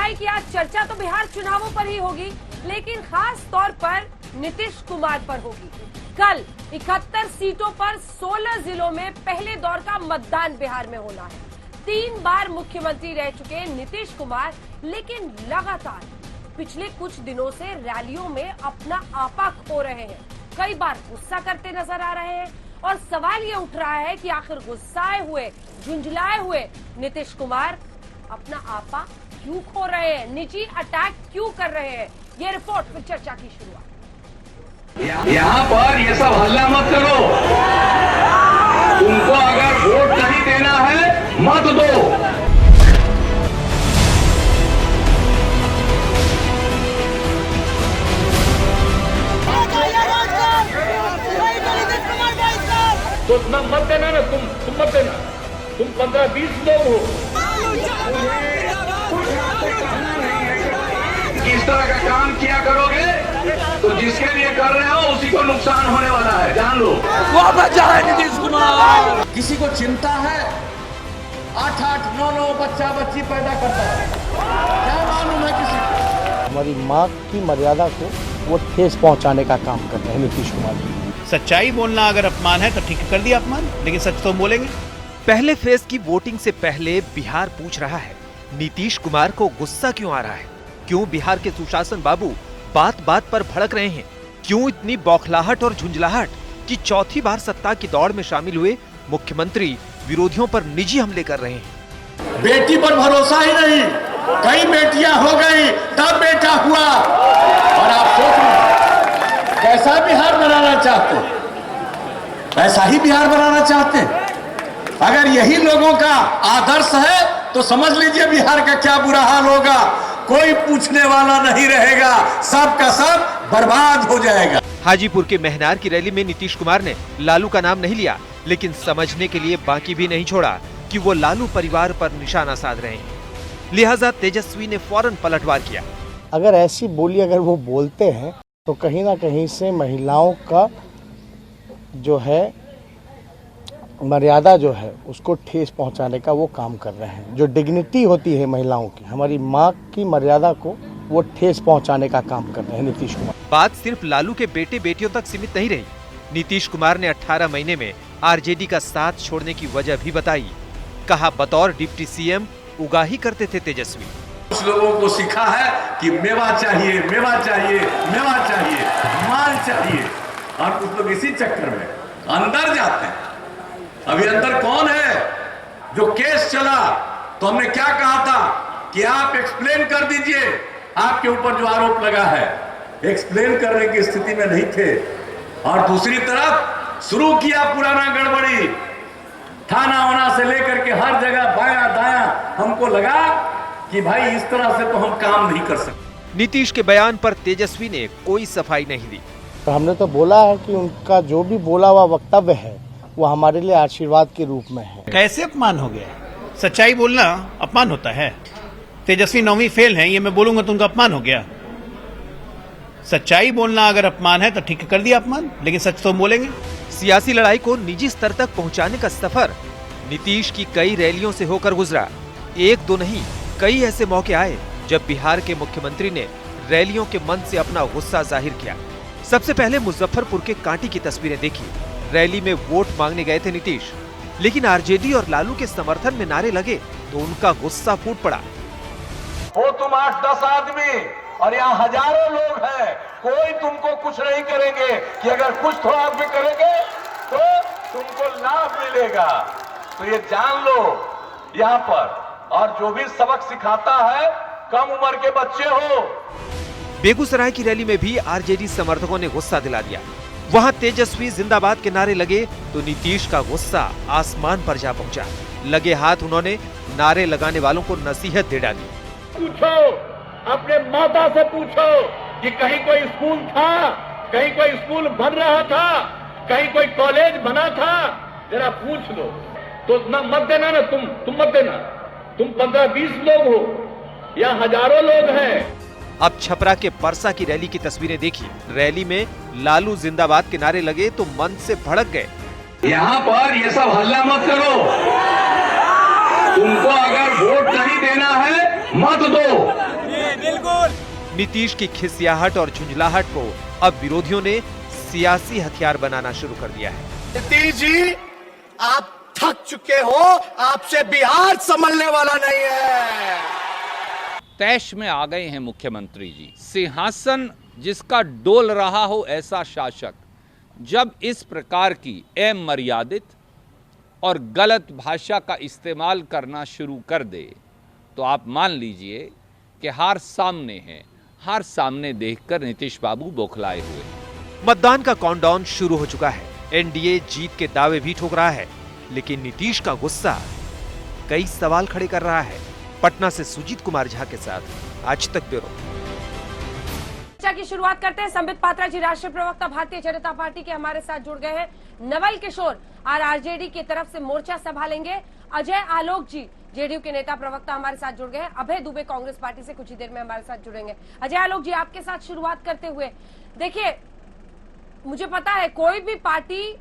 आई कि आज चर्चा तो बिहार चुनावों पर ही होगी, लेकिन खास तौर पर नीतीश कुमार पर होगी। कल 71 सीटों पर 16 जिलों में पहले दौर का मतदान बिहार में होना है। 3 बार मुख्यमंत्री रह चुके नीतीश कुमार, लेकिन लगातार पिछले कुछ दिनों से रैलियों में अपना आपा खो रहे हैं। कई बार गुस्सा करते नजर आ रहे हैं और सवाल ये उठ रहा है कि आखिर गुस्साए हुए, झुंझलाए हुए नीतीश कुमार अपना आपा क्यों खो रहे हैं, निजी अटैक क्यों कर रहे हैं। ये रिपोर्ट फिर चर्चा की शुरुआत। यहाँ पर ये सब हल्ला मत करो। तुमको अगर वोट नहीं देना है मत दो। तो मत देना ना, तुम मत देना। तुम 15-20 लोग हो। किस तरह का काम किया करोगे तो जिसके लिए कर रहे हो उसी को नुकसान होने वाला है, जान लो। वापस जाए नीतीश कुमार। किसी को चिंता है 8-8, 9-9 बच्चा बच्ची पैदा करता है, क्या मालूम है किसी को? हमारी माँ की मर्यादा को वो ठेस पहुंचाने का काम कर रहे हैं नीतीश कुमार जी। सच्चाई बोलना अगर अपमान है तो ठीक कर दिया अपमान, लेकिन सच तो बोलेंगे। पहले फेज की वोटिंग से पहले बिहार पूछ रहा है, नीतीश कुमार को गुस्सा क्यों आ रहा है? क्यों बिहार के सुशासन बाबू बात बात पर भड़क रहे हैं? क्यों इतनी बौखलाहट और झुंझलाहट कि चौथी बार सत्ता की दौड़ में शामिल हुए मुख्यमंत्री विरोधियों पर निजी हमले कर रहे हैं? बेटी पर भरोसा ही नहीं, कई बेटियां हो गई तब बेटा हुआ। और आप सोच लो कैसा बिहार बनाना चाहते हो, ऐसा ही बिहार बनाना चाहते हैं। अगर यही लोगों का आदर्श है तो समझ लीजिए बिहार का क्या बुरा हाल होगा। कोई पूछने वाला नहीं रहेगा, सब का सब बर्बाद हो जाएगा। हाजीपुर के महनार की रैली में नीतीश कुमार ने लालू का नाम नहीं लिया, लेकिन समझने के लिए बाकी भी नहीं छोड़ा कि वो लालू परिवार पर निशाना साध रहे हैं। लिहाजा तेजस्वी ने फौरन पलटवार किया। अगर ऐसी बोली अगर वो बोलते हैं तो कहीं ना कहीं से महिलाओं का जो है मर्यादा जो है उसको ठेस पहुंचाने का वो काम कर रहे हैं। जो डिग्निटी होती है महिलाओं की, हमारी माँ की मर्यादा को वो ठेस पहुंचाने का काम कर रहे हैं नीतीश कुमार। बात सिर्फ लालू के बेटे बेटियों तक सीमित नहीं रही। नीतीश कुमार ने 18 महीने में आरजेडी का साथ छोड़ने की वजह भी बताई। कहा बतौर डिप्टी सीएम उगाही करते थे तेजस्वी। कुछ लोगों को सिखा है कि मेवा चाहिए, मेवा चाहिए, मेवा चाहिए, माल चाहिए, और कुछ लोग इसी चक्कर में अंदर जाते हैं। अभी अंदर कौन है? जो केस चला तो हमने क्या कहा था कि आप एक्सप्लेन कर दीजिए, आपके ऊपर जो आरोप लगा है। एक्सप्लेन करने की स्थिति में नहीं थे, और दूसरी तरफ शुरू किया पुराना गड़बड़ी। थाना वाना से लेकर के हर जगह बाया दाया हमको लगा कि भाई इस तरह से तो हम काम नहीं कर सकते। नीतीश के बयान पर तेजस्वी ने कोई सफाई नहीं दी। तो हमने तो बोला है कि उनका जो भी बोला हुआ वक्तव्य है वो हमारे लिए आशीर्वाद के रूप में है। कैसे अपमान हो गया? सच्चाई बोलना अपमान होता है? तेजस्वी 9वीं फेल है, ये मैं बोलूंगा तो उनका अपमान हो गया। सच्चाई बोलना अगर अपमान है तो ठीक कर दिया अपमान, लेकिन सच तो बोलेंगे। सियासी लड़ाई को निजी स्तर तक पहुंचाने का सफर नीतीश की कई रैलियों से होकर गुजरा। एक दो नहीं, कई ऐसे मौके आए जब बिहार के मुख्यमंत्री ने रैलियों के मंच से अपना गुस्सा जाहिर किया। सबसे पहले मुजफ्फरपुर के कांटी की तस्वीरें देखी। रैली में वोट मांगने गए थे नीतीश, लेकिन आरजेडी और लालू के समर्थन में नारे लगे तो उनका गुस्सा फूट पड़ा। हो तुम 8-10 आदमी और यहाँ हजारों लोग हैं, कोई तुमको कुछ नहीं करेंगे कि अगर कुछ थोड़ा भी करेंगे तो तुमको लाभ मिलेगा। तो ये जान लो यहाँ पर। और जो भी सबक सिखाता है कम उम्र के बच्चे हो। बेगूसराय की रैली में भी आरजेडी समर्थकों ने गुस्सा दिला दिया। वहां तेजस्वी जिंदाबाद के नारे लगे तो नीतीश का गुस्सा आसमान पर जा पहुंचा। लगे हाथ उन्होंने नारे लगाने वालों को नसीहत दे डाली। पूछो, अपने माता से पूछो कि कहीं कोई स्कूल था, कहीं कोई स्कूल बन रहा था, कहीं कोई कॉलेज बना था, जरा पूछ लो। तो मत देना ना, तुम मत देना। तुम 15-20 लोग हो या हजारों लोग हैं। अब छपरा के परसा की रैली की तस्वीरें देखिए। रैली में लालू जिंदाबाद के नारे लगे तो मंच से भड़क गए। यहाँ पर ये सब हल्ला मत करो। तुमको अगर वोट नहीं देना है मत दो। नीतीश की खिसियाहट और झुंझलाहट को अब विरोधियों ने सियासी हथियार बनाना शुरू कर दिया है। नीतीश जी, आप थक चुके हो, आपसे बिहार संभलने वाला नहीं है। तैश में आ गए हैं मुख्यमंत्री जी। सिंहासन जिसका डोल रहा हो ऐसा शासक जब इस प्रकार की अमर्यादित और गलत भाषा का इस्तेमाल करना शुरू कर दे तो आप मान लीजिए कि हार सामने है। हार सामने देखकर नीतीश बाबू बौखलाए हुए। मतदान का काउंटडाउन शुरू हो चुका है। एनडीए जीत के दावे भी ठोक रहा है, लेकिन नीतीश का गुस्सा कई सवाल खड़े कर रहा है। पटना से सुजीत कुमार झा के साथ आज तक ब्यूरो। चर्चा की शुरुआत करते हैं। संबित पात्रा जी, राष्ट्रीय प्रवक्ता भारतीय जनता पार्टी के, हमारे साथ जुड़ गए हैं। नवल किशोर आरजेडी की तरफ से मोर्चा संभालेंगे। अजय आलोक जी, जेडीयू के नेता प्रवक्ता, हमारे साथ जुड़ गए हैं। अभय दुबे कांग्रेस पार्टी से कुछ ही देर में हमारे साथ जुड़ेंगे। अजय आलोक जी, आपके साथ शुरुआत करते हुए, देखिए मुझे पता है कोई भी पार्टी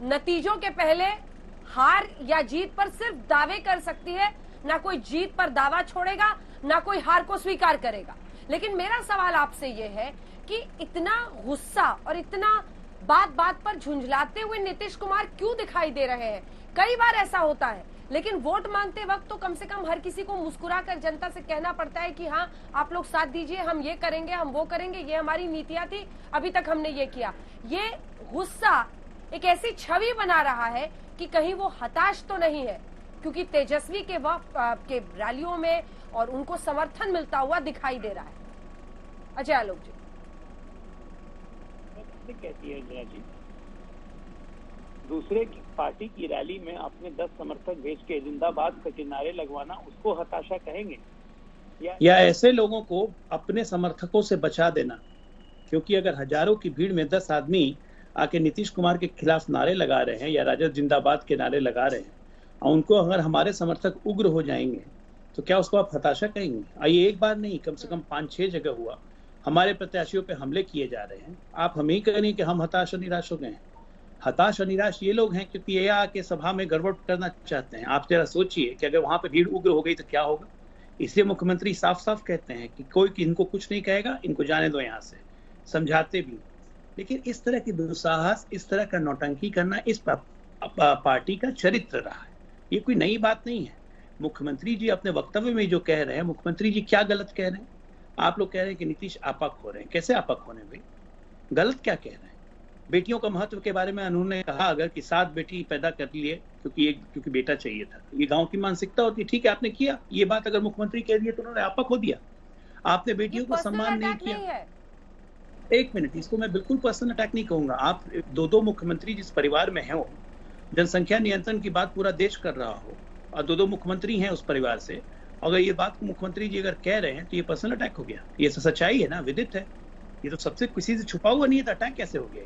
नतीजों के पहले हार या जीत पर सिर्फ दावे कर सकती है, ना कोई जीत पर दावा छोड़ेगा, ना कोई हार को स्वीकार करेगा। लेकिन मेरा सवाल आपसे ये है कि इतना गुस्सा और इतना बात बात पर झुंझलाते हुए नीतीश कुमार क्यों दिखाई दे रहे हैं? कई बार ऐसा होता है, लेकिन वोट मांगते वक्त तो कम से कम हर किसी को मुस्कुराकर जनता से कहना पड़ता है कि हाँ आप लोग साथ दीजिए, हम ये करेंगे, हम वो करेंगे, ये हमारी नीतियां थी, अभी तक हमने ये किया। ये गुस्सा एक ऐसी छवि बना रहा है कि कहीं वो हताश तो नहीं है, क्योंकि तेजस्वी के रैलियों में और उनको समर्थन मिलता हुआ दिखाई दे रहा है। अजय आलोक जी, कहती है इंदिरा जी, दूसरे की पार्टी की रैली में अपने 10 समर्थक भेज के जिंदाबाद के किनारे लगवाना, उसको हताशा कहेंगे? या ऐसे लोगों को अपने समर्थकों से बचा देना, क्योंकि अगर हजारों की भीड़ में 10 आदमी आके नीतीश कुमार के खिलाफ नारे लगा रहे हैं या राजद जिंदाबाद के नारे लगा रहे हैं, और उनको अगर हमारे समर्थक उग्र हो जाएंगे तो क्या उसको आप हताशा कहेंगे? आइए, एक बार नहीं, कम से कम 5-6 जगह हुआ, हमारे प्रत्याशियों पे हमले किए जा रहे हैं। आप हमें ही करें कि हम हताश और निराश हो गए हैं। हताश और निराश ये लोग हैं क्योंकि ये आके सभा में गड़बड़ करना चाहते हैं। आप जरा सोचिए कि अगर वहां पे भीड़ उग्र हो गई तो क्या होगा। इसलिए मुख्यमंत्री साफ साफ कहते हैं कि कोई इनको कुछ नहीं कहेगा, इनको जाने दो यहाँ से, समझाते भी। लेकिन इस तरह की दुस्साहस, इस तरह का नौटंकी करना इस पार्टी का चरित्र रहा है, ये कोई नई बात नहीं है। मुख्यमंत्री जी अपने वक्तव्य में जो कह रहे हैं, मुख्यमंत्री जी क्या गलत कह रहे हैं? आप लोग कह रहे हैं कि नीतीश आपक हो रहे हैं। कैसे आपक होने भाई? गलत क्या कह रहे हैं? बेटियों का महत्व के बारे में उन्होंने कहा अगर कि 7 बेटी पैदा कर लिए क्योंकि बेटा चाहिए था। ये गांव की मानसिकता होती है, ठीक है, आपने किया। ये बात अगर मुख्यमंत्री कह दिए तो उन्होंने आपक हो दिया। आपने बेटियों को सम्मान नहीं किया। एक मिनट, इसको मैं बिल्कुल पर्सनल अटैक नहीं कहूंगा। आप 2 मुख्यमंत्री जिस परिवार में है, जनसंख्या नियंत्रण की बात पूरा देश कर रहा हो और 2 मुख्यमंत्री हैं उस परिवार से, अगर ये बात मुख्यमंत्री जी अगर कह रहे हैं तो ये पर्सनल अटैक हो गया। ये तो सच्चाई है ना, विदित है। ये तो सबसे किसी से छुपा हुआ नहीं है, तो अटैक कैसे हो गया?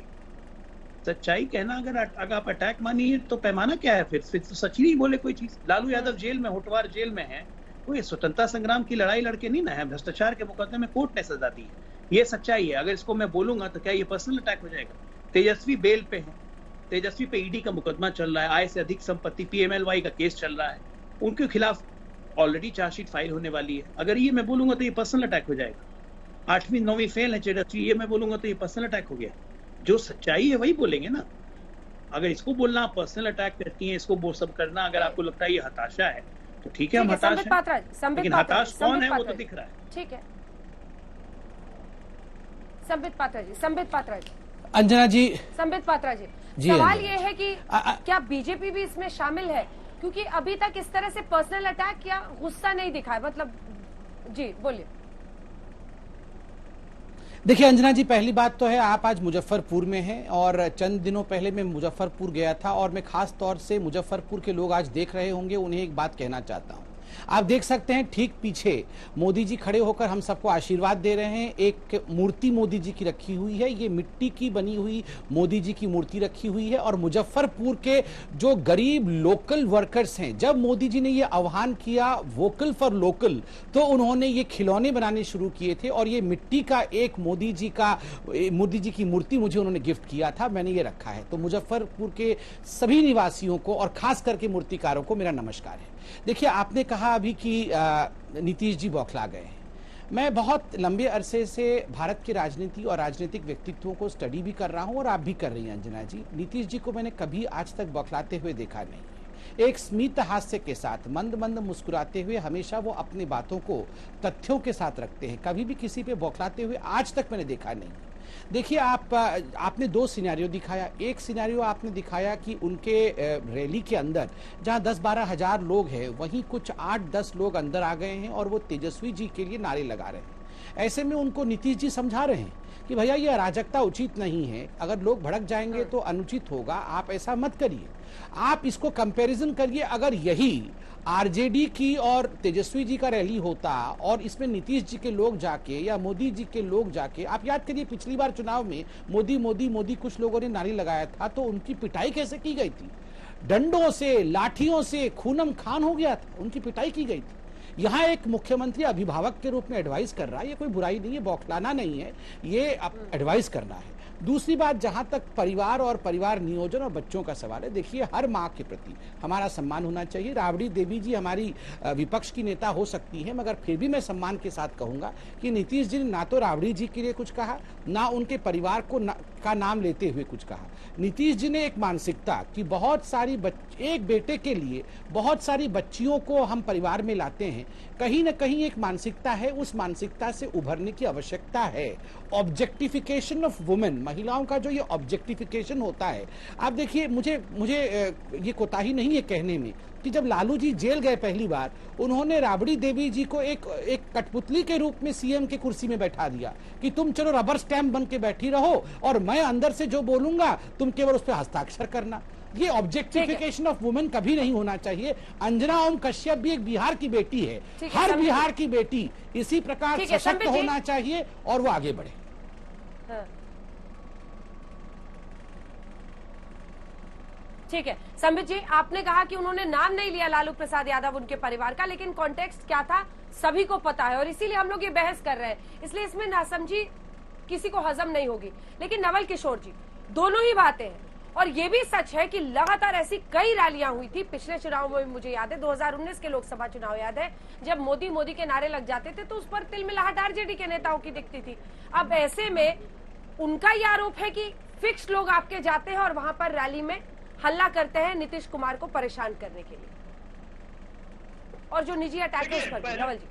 सच्चाई कहना अगर आप अटैक मानिए तो पैमाना क्या है? फिर तो सच ही नहीं बोले कोई चीज। लालू यादव जेल में, होटवार जेल में है, कोई स्वतंत्रता संग्राम की लड़ाई लड़के नहीं ना है, भ्रष्टाचार के मुकदमे में कोर्ट ने सजा दी है। ये सच्चाई है। अगर इसको मैं बोलूंगा तो क्या ये पर्सनल अटैक हो जाएगा? तेजस्वी बेल पे है, तेजस्वी पे ईडी का मुकदमा चल रहा है, आय से अधिक संपत्ति PMLY का केस चल रहा है, उनके खिलाफ ऑलरेडी चार्जशीट फाइल होने वाली है। अगर ये मैं बोलूंगा तो ये पर्सनल अटैक हो जाएगा। 8वीं 9वीं फेल है तेजस्वी, ये मैं बोलूंगा तो ये पर्सनल अटैक हो गया। जो सच्चाई है वही बोलेंगे ना। अगर इसको बोलना आप पर्सनल अटैक करती हैं, इसको वो सब करना अगर आपको लगता है ये हताशा है तो ठीक है, हम हताश हैं, लेकिन हताश कौन है वो तो दिख रहा है। ठीक है, संबित पात्रा जी, अंजना जी, संबित पात्रा जी, सवाल ये है कि क्या बीजेपी भी इसमें शामिल है? क्योंकि अभी तक इस तरह से पर्सनल अटैक या गुस्सा नहीं दिखाया, मतलब जी बोलिए। देखिए अंजना जी, पहली बात तो है आप आज मुजफ्फरपुर में हैं और चंद दिनों पहले मैं मुजफ्फरपुर गया था और मैं खास तौर से मुजफ्फरपुर के लोग आज देख रहे होंगे, उन्हें एक बात कहना चाहता हूं। आप देख सकते हैं ठीक पीछे मोदी जी खड़े होकर हम सबको आशीर्वाद दे रहे हैं। एक मूर्ति मोदी जी की रखी हुई है, ये मिट्टी की बनी हुई मोदी जी की मूर्ति रखी हुई है। और मुजफ्फरपुर के जो गरीब लोकल वर्कर्स हैं, जब मोदी जी ने ये आह्वान किया वोकल फॉर लोकल, तो उन्होंने ये खिलौने बनाने शुरू किए थे और ये मिट्टी का एक मोदी जी की मूर्ति मुझे उन्होंने गिफ्ट किया था, मैंने ये रखा है। तो मुजफ्फरपुर के सभी निवासियों को और खास करके मूर्तिकारों को मेरा नमस्कार है। देखिए, आपने कहा अभी कि नीतीश जी बौखला गए हैं। मैं बहुत लंबे अरसे से भारत की राजनीति और राजनीतिक व्यक्तित्वों को स्टडी भी कर रहा हूं और आप भी कर रही हैं अंजना जी। नीतीश जी को मैंने कभी आज तक बौखलाते हुए देखा नहीं। एक स्मित हास्य के साथ मंद मंद मुस्कुराते हुए हमेशा वो अपनी बातों को तथ्यों के साथ रखते हैं। कभी भी किसी पे बौखलाते हुए आज तक मैंने देखा नहीं। देखिए, आपने दो सिनेरियो दिखाया। एक सिनेरियो आपने दिखाया कि उनके रैली के अंदर जहां 10-12 हजार लोग हैं, वहीं कुछ 8-10 लोग अंदर आ गए हैं और वो तेजस्वी जी के लिए नारे लगा रहे हैं। ऐसे में उनको नीतीश जी समझा रहे हैं कि भैया ये अराजकता उचित नहीं है, अगर लोग भड़क जाएंगे तो अनुचित होगा, आप ऐसा मत करिए। आप इसको कंपैरिजन करिए, अगर यही आरजेडी की और तेजस्वी जी का रैली होता और इसमें नीतीश जी के लोग जाके या मोदी जी के लोग जाके, आप याद करिए पिछली बार चुनाव में मोदी मोदी मोदी कुछ लोगों ने नारे लगाया था, तो उनकी पिटाई कैसे की गई थी? डंडों से, लाठियों से खूनम खान हो गया था, उनकी पिटाई की गई थी। यहाँ एक मुख्यमंत्री अभिभावक के रूप में एडवाइस कर रहा है, ये कोई बुराई नहीं है, बौखलाना नहीं है, ये एडवाइस करना है। दूसरी बात, जहां तक परिवार और परिवार नियोजन और बच्चों का सवाल है, देखिए हर माँ के प्रति हमारा सम्मान होना चाहिए। राबड़ी देवी जी हमारी विपक्ष की नेता हो सकती है, मगर फिर भी मैं सम्मान के साथ कहूंगा कि नीतीश जी ने ना तो राबड़ी जी के लिए कुछ कहा, ना उनके परिवार को का नाम लेते हुए कुछ कहा। नीतीश जी ने एक मानसिकता कि बहुत सारी एक बेटे के लिए बहुत सारी बच्चियों को हम परिवार में लाते हैं, कहीं ना कहीं एक मानसिकता है, उस मानसिकता से उभरने की आवश्यकता है। ऑब्जेक्टिफिकेशन ऑफ वुमेन, महिलाओं का जो ये ऑब्जेक्टिफिकेशन होता है, आप देखिए, मुझे ये कोताही नहीं है कहने में कि जब लालू जी जेल गए पहली बार, उन्होंने राबड़ी देवी जी को एक कठपुतली के रूप में सीएम की कुर्सी में बैठा दिया कि तुम चलो रबर स्टैंप बन के बैठी रहो और मैं अंदर से जो बोलूंगा तुम केवल उस पर हस्ताक्षर करना। ये ऑब्जेक्टिफिकेशन ऑफ वुमेन कभी नहीं होना चाहिए। अंजना ओम कश्यप भी एक बिहार की बेटी है, हर बिहार की बेटी इसी प्रकार सशक्त होना चाहिए और वो आगे बढ़े। ठीक है संबित जी, आपने कहा कि उन्होंने नाम नहीं लिया लालू प्रसाद यादव उनके परिवार का, लेकिन कॉन्टेक्स्ट क्या था सभी को पता है और इसीलिए हम लोग ये बहस कर रहे हैं, इसलिए इसमें नासमझी किसी को हजम नहीं होगी। लेकिन नवल किशोर जी, दोनों ही बातें हैं और ये भी सच है कि लगातार ऐसी कई रैलियां हुई थी पिछले चुनाव में। मुझे याद है 2019 के लोकसभा चुनाव याद है, जब मोदी मोदी के नारे लग जाते थे तो उस पर तिलमिलाहट आरजेडी के नेताओं की दिखती थी। अब ऐसे में उनका ये आरोप है कि फिक्स लोग आपके जाते हैं और वहां पर रैली में हल्ला करते हैं नीतीश कुमार को परेशान करने के लिए, और जो निजी अटैकर्स पर भी। नवल जी,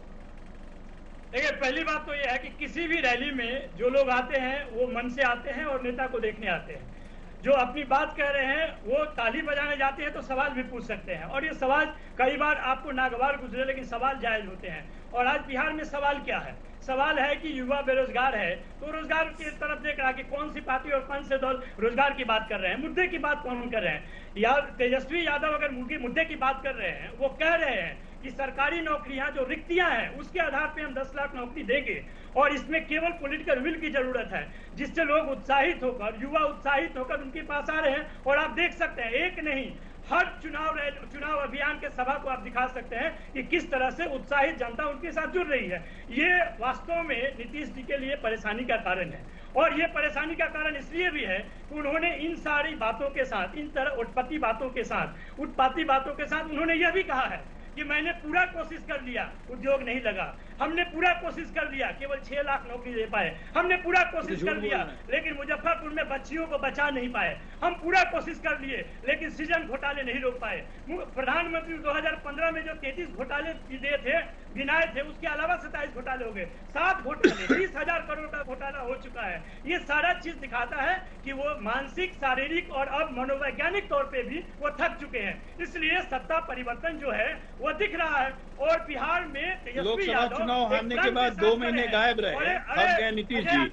देखिए, पहली बात तो यह है कि किसी भी रैली में जो लोग आते हैं वो मन से आते हैं और नेता को देखने आते हैं। जो अपनी बात कह रहे हैं वो ताली बजाने जाते हैं तो सवाल भी पूछ सकते हैं, और ये सवाल कई बार आपको नागवार गुजरे, लेकिन सवाल जायज होते हैं। और आज बिहार में सवाल क्या है? सवाल है कि युवा बेरोजगार है, तो रोजगार की तरफ देख रहा कि कौन सी पार्टी और कौन से दल रोजगार की बात कर रहे हैं, मुद्दे की बात कौन कर रहे हैं। या तेजस्वी यादव अगर मुद्दे की बात कर रहे हैं, वो कह रहे हैं कि सरकारी नौकरियां जो रिक्तियां हैं उसके आधार पे हम 10 लाख नौकरी देंगे, और इसमें केवल पॉलिटिकल विल की जरूरत है, जिससे लोग उत्साहित होकर, युवा उत्साहित होकर उनके पास आ रहे हैं। और आप देख सकते हैं, एक नहीं, हर चुनाव अभियान के सभा को आप दिखा सकते हैं कि किस तरह से उत्साहित जनता उनके साथ जुड़ रही है। ये वास्तव में नीतीश जी के लिए परेशानी का कारण है, और ये परेशानी का कारण इसलिए भी है कि उन्होंने इन सारी बातों के साथ, इन तरह उत्पत्ति बातों के साथ, उत्पाती बातों के साथ उन्होंने यह भी कहा है कि मैंने पूरा कोशिश कर लिया, उद्योग नहीं लगा, हमने पूरा कोशिश कर लिया, केवल 6 लाख नौकरी दे पाए, हमने पूरा कोशिश कर लिया लेकिन मुजफ्फरपुर में बच्चियों को बचा नहीं पाए, हम पूरा कोशिश कर लिए लेकिन सृजन घोटाले नहीं रोक पाए। प्रधानमंत्री 2015 में जो 33 घोटाले दिए थे, गिनाए थे, उसके अलावा 27 घोटाले हो गए, 7 घोटाले, 20,000 करोड़ का घोटाला हो चुका है। ये सारा चीज दिखाता है कि वो मानसिक, शारीरिक और अब मनोवैज्ञानिक तौर पे भी वो थक चुके हैं। इसलिए सत्ता परिवर्तन जो है वो दिख रहा है, और बिहार में लोकसभा चुनाव हारने के बाद 2 महीने गायब रहे, अब गए नीतीश जी।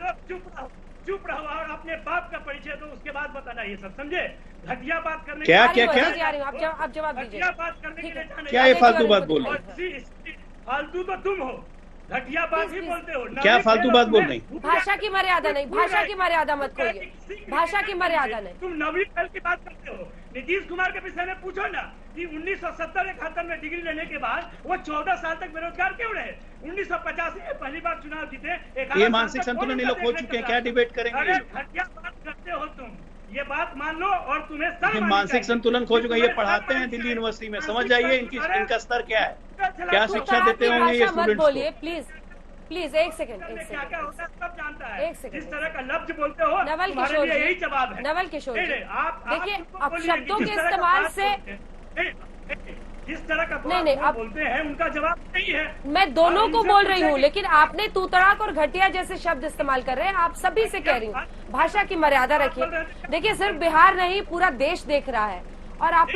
चुप रहो और अपने बाप का परिचय दो, उसके बाद बताना ये सब, समझे? घटिया बात करने क्या आप जवाब दीजिए। घटिया बात करने के लिए क्या ये फालतू बात बोल रहे? फालतू तो तुम हो, घटिया बात ही बोलते हो। क्या फालतू बात बोल रही? भाषा की मर्यादा नहीं, भाषा की मर्यादा मत खोइए, भाषा की मर्यादा नहीं। तुम 9वीं फेल की बात करते हो। नीतीश कुमार के विषय में पूछो ना कि 1970-71 में डिग्री लेने के बाद वो 14 साल तक बेरोजगार क्यों रहे? 1985 में पहली बार चुनाव जीते। ये मानसिक संतुलन ये लोग खो चुके हैं, क्या डिबेट करेंगे? अरे घटिया बात करते हो तुम, ये बात मान लो और तुम्हें मानसिक संतुलन खो चुका है। ये पढ़ाते हैं दिल्ली यूनिवर्सिटी में, समझ जाइए इनका स्तर क्या है, क्या शिक्षा देते होंगे ये स्टूडेंट्स को। बोलिए प्लीज, प्लीज एक सेकंड, क्या क्या होता है सब जानता है। एक सेकंड, जिस तरह का लफ्ज बोलते हो नवल तुम्हारे किशोर लिए जी, यही जवाब है। नवल किशोर जी, आप देखिए तुमको अब बोलिए शब्दों कि के जिस तरह का इस्तेमाल बात से जिस तरह का नहीं, बात अब बोलते हैं उनका जवाब नहीं है। मैं दोनों को उनसे बोल रही पूछे हूँ, कि- लेकिन आपने तू तड़ाक और घटिया जैसे शब्द इस्तेमाल कर रहे हैं। आप सभी से कह रही हूँ, भाषा की मर्यादा रखिए। देखिए सिर्फ बिहार नहीं, पूरा देश देख रहा है, और आप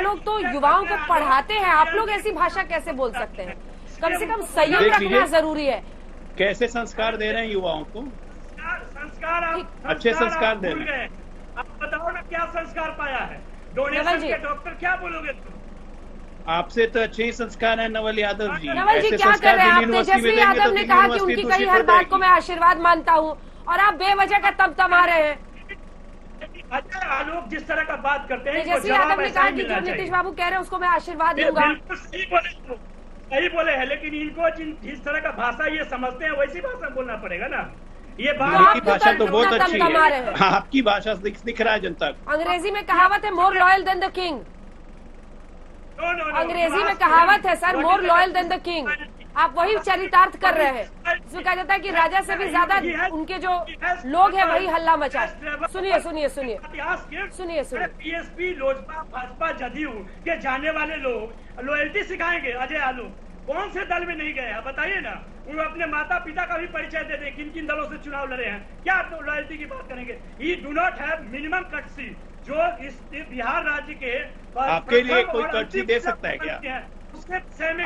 लोग तो युवाओं को पढ़ाते हैं, आप लोग ऐसी भाषा कैसे बोल सकते हैं? कम से कम संयम रखना जरूरी है। कैसे संस्कार दे रहे हैं युवाओं को? संस्कार आप अच्छे संस्कार दे भूल रहे गए। आप बताओ ना क्या संस्कार पाया है? नवल डोनेशन जी। के डॉक्टर क्या बोलोगे तुम? आपसे तो अच्छे ही संस्कार है नवल यादव जी। नवल जी ऐसे क्या कर संस्कार रहे हैं? दिल्ली आप यूनिवर्सिटी में तेजस्वी देंगे यादव तो ने दिल्ली कहा कि यूनिवर्सिटी उनकी दूषित कई हो हर बात को जाएगी। मैं आशीर्वाद मानता हूँ, और आप बेवजह का तमतमा रहे हैं। अच्छा आलोक जिस तरह का बात करते हैं इनको तेजस्वी जवाब यादव ने ऐसा कहा ही कि मिलना जो चाहिए। नीतीश बाबू कह रहे हैं उसको मैं आशीर्वाद दूंगा। बिल्कुल सही बोले हैं, लेकिन इनको जिस तरह का भाषा ये समझते हैं वैसी भाषा बोलना पड़ेगा ना। ये बात आपकी भाषा तो बहुत अपना अच्छी तमतमा रहे है। हैं। हाँ, आपकी भाषा दिख रहा है जनता को। अंग्रेजी में कहावत है, more loyal than the king. अंग्रेजी में कहावत है sir, more loyal than the king. आप वही चरितार्थ कर रहे हैं। इसमें कहा जाता है कि राजा से भी ज्यादा उनके जो लोग हैं वही हल्ला मचाए। सुनिए सुनिए सुनिए सुनिए सुनिए। बीएसपी, लोजपा, भाजपा, जदयू के जाने वाले लोग लॉयल्टी सिखाएंगे। अजय आलू कौन से दल में नहीं गए हैं बताइए ना। वो अपने माता पिता का भी परिचय दे दें, किन किन दलों से चुनाव लड़े हैं, क्या लॉयल्टी की बात करेंगे। ही do not have minimum courtesy जो इस बिहार राज्य के आपके लिए कोई कर्टसी दे सकता है क्या?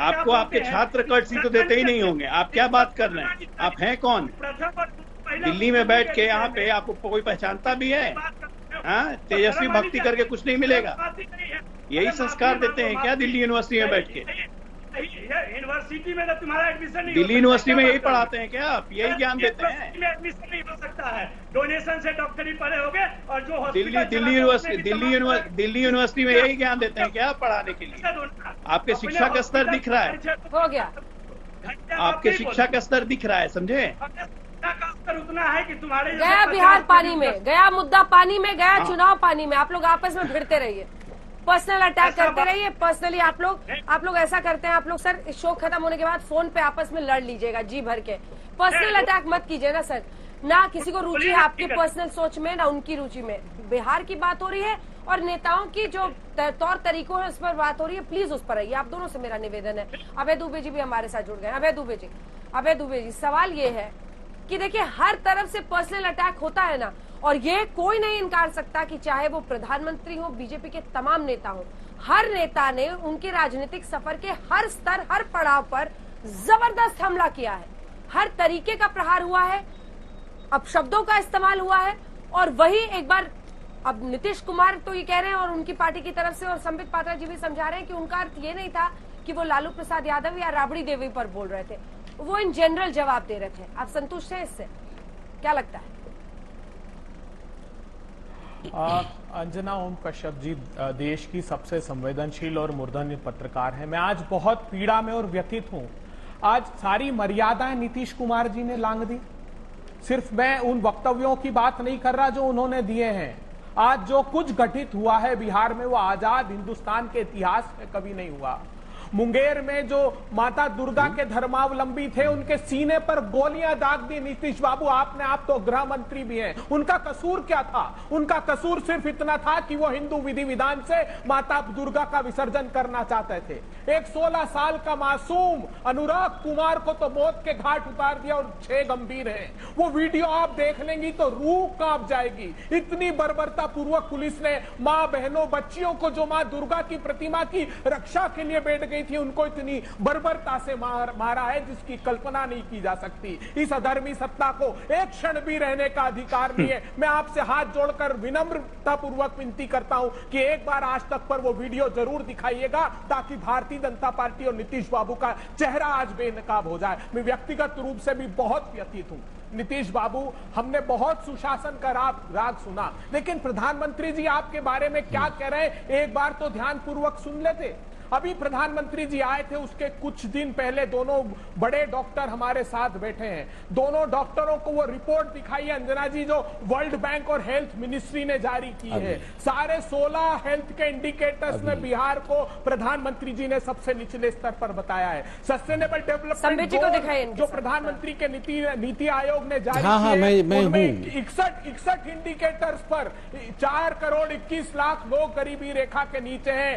आपको आपके छात्र कर्टसी तो देते ही नहीं होंगे। आप क्या बात कर रहे हैं? आप हैं कौन? दिल्ली में बैठ के यहाँ पे आपको कोई पहचानता भी है? हाँ, तेजस्वी भक्ति करके कुछ नहीं मिलेगा। यही संस्कार देते हैं क्या दिल्ली यूनिवर्सिटी में बैठ के? यूनिवर्सिटी में तो तुम्हारा एडमिशन नहीं दिल्ली यूनिवर्सिटी में यही पढ़ाते हैं क्या आप? यही ज्ञान देते हैं? एडमिशन नहीं हो सकता है। डोनेशन से डॉक्टरी पढ़े होगे और जो दिल्ली यूनिवर्सिटी में यही ज्ञान देते हैं क्या पढ़ाने के लिए? आपके शिक्षा का स्तर दिख रहा है। हो गया, आपके शिक्षा का स्तर दिख रहा है, समझे? उतना है कि तुम्हारे गया बिहार पानी में, गया मुद्दा पानी में, गया चुनाव पानी में। आप लोग आपस में भिड़ते रहिए, पर्सनल अटैक करते रहिए। पर्सनली आप लोग ऐसा करते हैं। आप लोग सर इस शो खत्म होने के बाद फोन पे आपस में लड़ लीजिएगा जी भर के। पर्सनल अटैक मत कीजिए ना सर। ना किसी को रुचि है आपकी पर्सनल सोच में, ना उनकी रुचि में। बिहार की बात हो रही है और नेताओं की जो तौर तरीकों है उस पर बात हो रही है। प्लीज उस पर आइए। आप दोनों से मेरा निवेदन है। अभय दुबे जी भी हमारे साथ जुड़ गए। अभय दुबे जी सवाल ये है कि देखिए हर तरफ से पर्सनल अटैक होता है ना, और ये कोई नहीं इनकार सकता कि चाहे वो प्रधानमंत्री हो, बीजेपी के तमाम नेता हो, हर नेता ने उनके राजनीतिक सफर के हर स्तर, हर पड़ाव पर जबरदस्त हमला किया है। हर तरीके का प्रहार हुआ है, अब शब्दों का इस्तेमाल हुआ है। और वही एक बार अब नीतीश कुमार तो ये कह रहे हैं और उनकी पार्टी की तरफ से, और संबित पात्रा जी भी समझा रहे हैं कि उनका अर्थ ये नहीं था कि वो लालू प्रसाद यादव या राबड़ी देवी पर बोल रहे थे, वो इन जनरल जवाब दे रहे थे। आप संतुष्ट हैं इससे? क्या लगता है? अंजना ओम कश्यप जी देश की सबसे संवेदनशील और मूर्धन्य पत्रकार है। मैं आज बहुत पीड़ा में और व्यथित हूं। आज सारी मर्यादाएं नीतीश कुमार जी ने लांघ दी। सिर्फ मैं उन वक्तव्यों की बात नहीं कर रहा जो उन्होंने दिए हैं। आज जो कुछ घटित हुआ है बिहार में वो आजाद हिंदुस्तान के इतिहास में कभी नहीं हुआ। मुंगेर में जो माता दुर्गा के धर्मावलंबी थे उनके सीने पर गोलियां दाग दी नीतीश बाबू आपने। आप तो गृह मंत्री भी हैं। उनका कसूर क्या था? उनका कसूर सिर्फ इतना था कि वो हिंदू विधि विधान से माता दुर्गा का विसर्जन करना चाहते थे। एक 16 साल का मासूम अनुराग कुमार को तो मौत के घाट उतार दिया और 6 गंभीर हैं। वो वीडियो आप देख लेंगी तो रूह कांप जाएगी। इतनी बर्बरता पूर्वक पुलिस ने मां बहनों बच्चियों को जो मां दुर्गा की प्रतिमा की रक्षा के लिए बैठ गई थी उनको इतनी बर्बरता से मारा है जिसकी कल्पना नहीं की जा सकती। इस अधर्मी सत्ता को एक क्षण भी रहने का अधिकार नहीं है। मैं आपसे हाथ जोड़कर विनम्रता पूर्वक विनती करता हूं कि एक बार आज तक पर वो वीडियो जरूर दिखाइएगा ताकि भारतीय जनता पार्टी और नीतीश बाबू का चेहरा आज बेनकाब हो जाए। मैं व्यक्तिगत रूप से भी बहुत व्यथित हूं। नीतीश बाबू, हमने बहुत सुशासन का राग सुना, लेकिन प्रधानमंत्री जी आपके बारे में क्या कह रहे हैं एक बार तो ध्यान पूर्वक सुन लेते। अभी प्रधानमंत्री जी आए थे, उसके कुछ दिन पहले दोनों बड़े डॉक्टर हमारे साथ बैठे हैं। दोनों डॉक्टरों को वो रिपोर्ट दिखाई है अंजना जी, जो वर्ल्ड बैंक और हेल्थ मिनिस्ट्री ने जारी की है। सारे 16 हेल्थ के इंडिकेटर्स में बिहार को प्रधानमंत्री जी ने सबसे निचले स्तर पर बताया है। सस्टेनेबल डेवलपमेंट गोल जो प्रधानमंत्री के नीति आयोग ने जारी किए, उनमें 61 इंडिकेटर्स पर 4 करोड़ 21 लाख लोग गरीबी रेखा के नीचे हैं।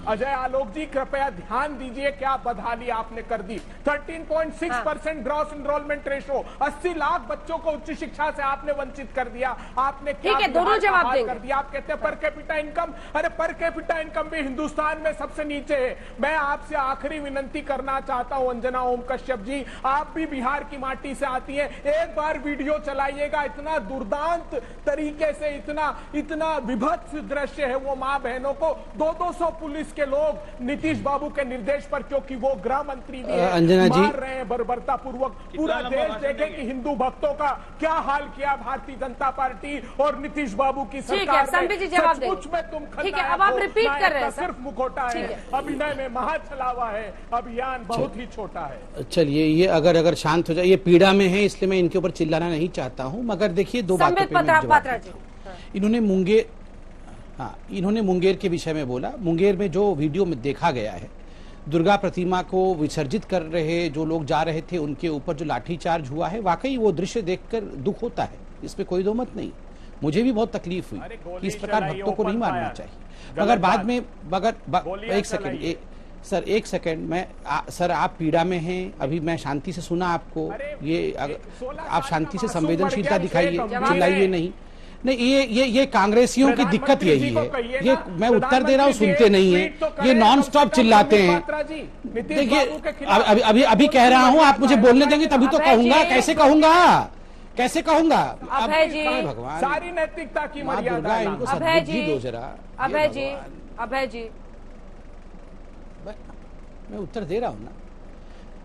अजय आलोक जी, कृपया ध्यान दीजिए क्या बदहाली आपने कर दी। 13.6% ग्रॉस एनरोलमेंट रेशो, 80 लाख बच्चों को उच्च शिक्षा से आपने वंचित कर दिया। आपने क्या दोनों जवाब कर दिया। आप कहते हैं पर कैपिटा इनकम, अरे पर कैपिटा इनकम भी हिंदुस्तान में सबसे नीचे है। मैं आपसे आखिरी विनंती करना चाहता हूं अंजना ओम कश्यप जी, आप भी बिहार की माटी से आती हैं, एक बार वीडियो चलाइएगा। इतना दुर्दांत तरीके से, इतना विभत्स दृश्य है। वो मां बहनों को 200 पुलिस के लोग नीतीश बाबू के निर्देश पर, क्योंकि वो गृह मंत्री भी है, मार रहे हैं बर्बरता पूर्वक। पूरा देश देखे कि हिंदू भक्तों का क्या हाल किया भारतीय जनता पार्टी और नीतीश बाबू की सरकार ने। सचमुच में तुम खलनायक अब आप रिपीट कर रहे हैं। सिर्फ मुखौटा है, अभिनय में महा छलावा है, अभियान बहुत ही छोटा है। चलिए, ये अगर शांत हो जाए, ये पीड़ा में है इसलिए मैं इनके ऊपर चिल्लाना नहीं चाहता हूं, मगर देखिए दो बातें इन्होंने मुंगेर के विषय में बोला। मुंगेर में जो वीडियो में देखा गया है, दुर्गा प्रतिमा को विसर्जित कर रहे जो लोग जा रहे थे, उनके ऊपर जो लाठीचार्ज हुआ है, वाकई वो दृश्य देखकर दुख होता है, इसमें कोई दो मत नहीं। मुझे भी बहुत तकलीफ हुई कि इस प्रकार भक्तों को नहीं मारना चाहिए। मगर बाद में एक सेकंड सर आप पीड़ा में हैं, अभी मैं शांति से सुना आपको। ये आप शांति से संवेदनशीलता दिखाइए, चिल्लाइए नहीं। ये कांग्रेसियों की दिक्कत यही है, ये मैं उत्तर दे रहा हूँ, सुनते नहीं है, ये नॉन स्टॉप चिल्लाते हैं। देखिए अभी कह रहा हूँ, आप मुझे बोलने देंगे तभी तो कहूंगा। कैसे कहूंगा अभय जी, भगवान सारी नैतिकता की मर्यादा इनको सद्बुद्धि दो जरा। अभय जी मैं उत्तर दे रहा हूँ ना।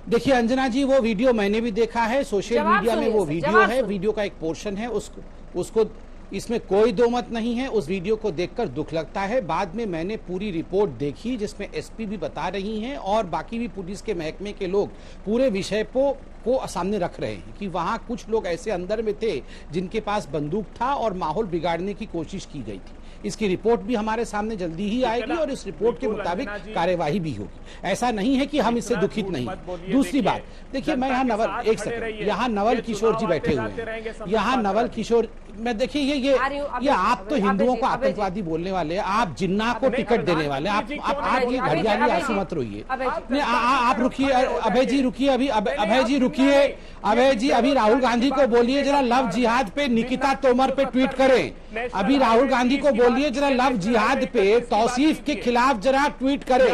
देखिए अंजना जी, वो वीडियो मैंने भी देखा है, सोशल मीडिया में वो वीडियो है, वीडियो का एक पोर्शन है, उसको इसमें कोई दो मत नहीं है। उस वीडियो को देखकर दुख लगता है। बाद में मैंने पूरी रिपोर्ट देखी जिसमें एसपी भी बता रही हैं और बाकी भी पुलिस के महकमे के लोग पूरे विषय को सामने रख रहे हैं कि वहां कुछ लोग ऐसे अंदर में थे जिनके पास बंदूक था और माहौल बिगाड़ने की कोशिश की गई थी। इसकी रिपोर्ट भी हमारे सामने जल्दी ही आएगी और इस रिपोर्ट के मुताबिक कार्यवाही भी होगी। ऐसा नहीं है कि हम इससे दुखित नहीं। दूसरी बात, देखिए मैं यहाँ नवल किशोर जी बैठे हुए हैं, यहाँ नवल किशोर, मैं देखिए ये आप तो हिंदुओं को आतंकवादी बोलने वाले, आप जिन्ना को टिकट देने वाले, आप ये घड़ियाली आंसू मत रोइए। आप रुकिए, अभय जी रुकिए, अभय जी रुकिए, अभय जी अभी राहुल गांधी को बोलिए जरा लव जिहाद पे निकिता तोमर पे ट्वीट करें। अभी राहुल गांधी को बोलिए जरा लव जिहाद पे तौसीफ के खिलाफ जरा ट्वीट करें।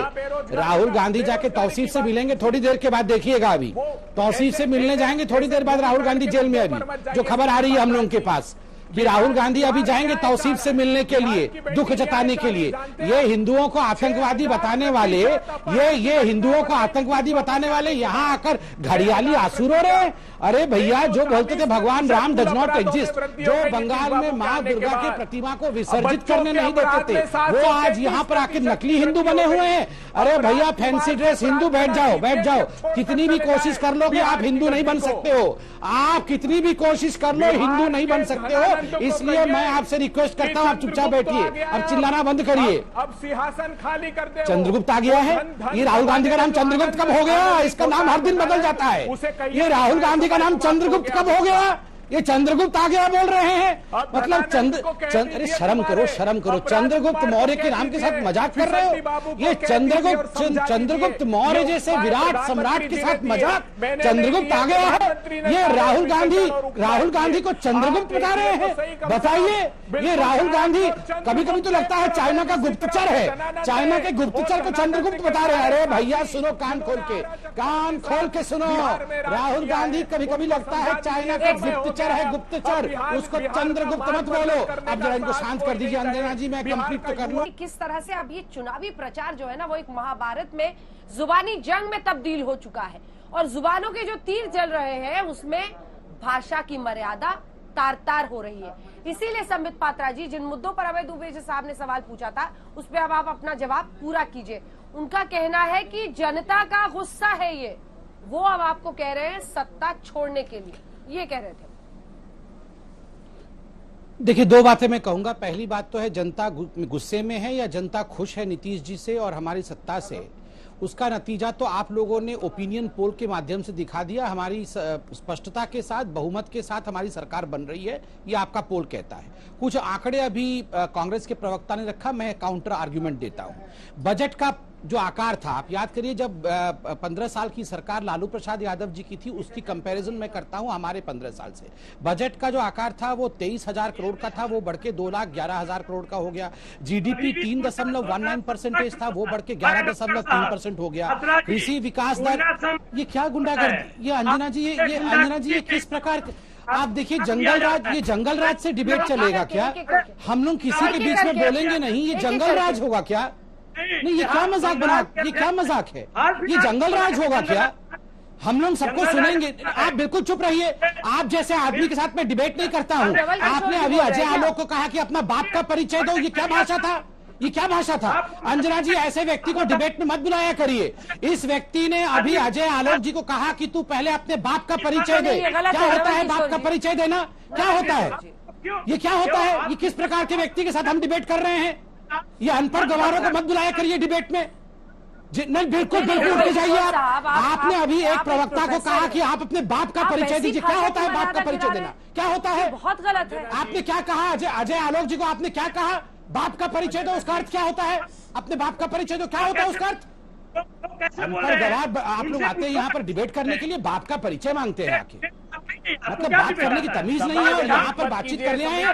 राहुल गांधी जाके तौसीफ से मिलेंगे थोड़ी देर के बाद, देखिएगा अभी तौसीफ से मिलने जाएंगे थोड़ी देर बाद। राहुल गांधी जेल में, अभी जो खबर आ रही है हम लोगों के पास कि राहुल गांधी अभी जाएंगे तौसीफ से मिलने के लिए, दुख जताने के लिए। ये हिंदुओं को आतंकवादी बताने वाले, ये हिंदुओं को आतंकवादी बताने वाले यहाँ आकर घड़ियाली आंसू रो रहे हैं। अरे भैया, जो बोलते थे भगवान राम डज नॉट एग्जिस्ट, जो बंगाल में माँ दुर्गा की प्रतिमा को विसर्जित करने नहीं देते थे, वो आज यहाँ पर आकर नकली हिंदू बने हुए हैं। अरे भैया, फैंसी ड्रेस हिंदू, बैठ जाओ। कितनी भी कोशिश कर लो कि आप हिंदू नहीं बन सकते हो, आप कितनी भी कोशिश कर लो हिंदू नहीं बन सकते हो। इसलिए मैं आपसे रिक्वेस्ट करता हूँ, आप चुपचाप बैठिए, अब चिल्लाना बंद करिए। अब सिंहासन खाली कर दे। चंद्रगुप्त आ गया है। ये राहुल गांधी का नाम चंद्रगुप्त कब हो गया? इसका नाम हर दिन बदल जाता है। ये राहुल गांधी का नाम चंद्रगुप्त कब हो गया? ये चंद्रगुप्त आ गया बोल रहे हैं, मतलब अरे शर्म करो। चंद्रगुप्त मौर्य के नाम के साथ मजाक कर रहे हो? ये चंद्रगुप्त मौर्य जैसे विराट सम्राट के साथ मजाक, चंद्रगुप्त आ गया है। ये राहुल गांधी को चंद्रगुप्त बता रहे हैं। बताइए, ये राहुल गांधी कभी कभी तो लगता है चाइना का गुप्तचर है, चाइना के गुप्तचर को चंद्रगुप्त बता रहे हैं। अरे भैया सुनो, कान खोल के सुनो। राहुल गांधी कभी कभी लगता है चाइना का गुप्तचर, उसको चंद्रगुप्त मत बोलो। अब जरा इनको शांत कर दीजिए अंजना जी, मैं कंप्लीट तो कर लूं। किस तरह से अब ये चुनावी प्रचार जो है ना, वो एक महाभारत में जुबानी जंग में तब्दील हो चुका है और जुबानों के जो तीर चल रहे हैं उसमें भाषा की मर्यादा तार हो रही है। इसीलिए संबित पात्रा जी, जिन मुद्दों पर अभय दुबे साहब ने सवाल पूछा था उस पर अब आप अपना जवाब पूरा कीजिए। उनका कहना है कि जनता का गुस्सा है ये, वो अब आपको कह रहे हैं सत्ता छोड़ने के लिए, ये कह रहे थे। देखिए, दो बातें मैं कहूंगा। पहली बात तो है जनता गुस्से में है या जनता खुश है नीतीश जी से और हमारी सत्ता से, उसका नतीजा तो आप लोगों ने ओपिनियन पोल के माध्यम से दिखा दिया। हमारी स्पष्टता के साथ, बहुमत के साथ हमारी सरकार बन रही है, ये आपका पोल कहता है। कुछ आंकड़े अभी कांग्रेस के प्रवक्ता ने रखा, मैं काउंटर आर्ग्यूमेंट देता हूं। बजट का जो आकार था, आप याद करिए जब 15 साल की सरकार लालू प्रसाद यादव जी की थी, उसकी कंपैरिजन मैं करता हूं हमारे 15 साल से। बजट का जो आकार था वो 23,000 करोड़ का था, वो बढ़ के 2,11,000 करोड़ का हो गया। जीडीपी 3.19% था, वो बढ़ के 11.3% हो गया। कृषि विकास दर, ये क्या गुंडागर्दी, ये अंजना जी, ये अंजना जी, ये किस प्रकार, आप देखिए जंगल राज, ये जंगल राज से डिबेट चलेगा क्या? हम लोग किसी के बीच में बोलेंगे नहीं, ये जंगल राज होगा क्या? नहीं, ये क्या मजाक बना, ये क्या मजाक है? ये जंगल राज होगा क्या? हम लोग सबको सुनेंगे। आप बिल्कुल चुप रहिए। आप जैसे आदमी के साथ मैं डिबेट नहीं करता हूँ। आपने अभी अजय आलोक को कहा कि अपना बाप का परिचय दो, ये क्या भाषा था? ये क्या भाषा था? अंजना जी, ऐसे व्यक्ति को डिबेट में मत बुलाया करिए। इस व्यक्ति ने अभी अजय आलोक जी को कहा कि तू पहले अपने बाप का परिचय दे। क्या होता है बाप का परिचय देना? क्या होता है ये? क्या होता है ये? किस प्रकार के व्यक्ति के साथ हम डिबेट कर रहे हैं? ये अनपढ़ गवारों को मत बुलाया करिए डिबेट में। नहीं, बिल्कुल बिल्कुल उठ जाइए आप। आपने अभी एक प्रवक्ता को कहा कि आप अपने बाप का परिचय दीजिए। क्या होता है बाप का परिचय देना? क्या होता है? बहुत गलत है। आपने क्या कहा अजय आलोक जी को? आपने क्या कहा? बाप का परिचय दो, उसका अर्थ क्या होता है? अपने बाप का परिचय दो, क्या होता है उसका अर्थ? अनपढ़ गवार आप लोग आते हैं यहाँ पर डिबेट करने के लिए, बाप का परिचय मांगते हैं आके। मतलब बात करने की तमीज नहीं है और यहाँ पर बातचीत करने आए हैं।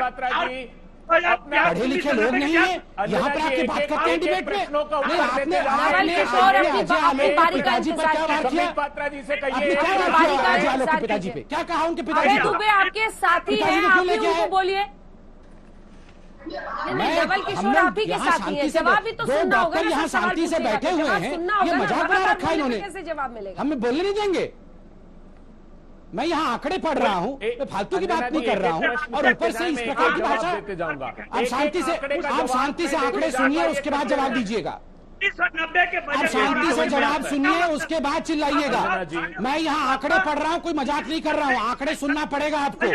पढ़े लिखे लोग नहीं है, यहाँ पर आके बात करते हैं डिबेट में। नहीं, आपने अजय आलोक के पिताजी पर क्या बात किया? आपने क्या बात किया अजय आलोक के पिताजी पे? क्या कहा उनके पिताजी पे? आपके साथी हैं, आप ही उनको बोलिए। नवल किशोर आप ही के साथी हैं, जवाब भी तो सुनना होगा। यहाँ शांति से बैठे हुए हैं, ये मजाक बना रखा है इन्होंने। कैसे जवाब मिलेगा? हमें बोलने नहीं देंगे। मैं यहाँ आंकड़े पढ़ रहा हूँ, मैं फालतू की बात नहीं कर रहा हूँ। और ऊपर से इस प्रकार की भाषा, आप शांति से आंकड़े सुनिए, उसके बाद जवाब दीजिएगा। आप शांति से जवाब सुनिए, उसके बाद चिल्लाइएगा। मैं यहाँ आंकड़े पढ़ रहा हूँ, कोई मजाक नहीं कर रहा हूँ। आंकड़े सुनना पड़ेगा आपको।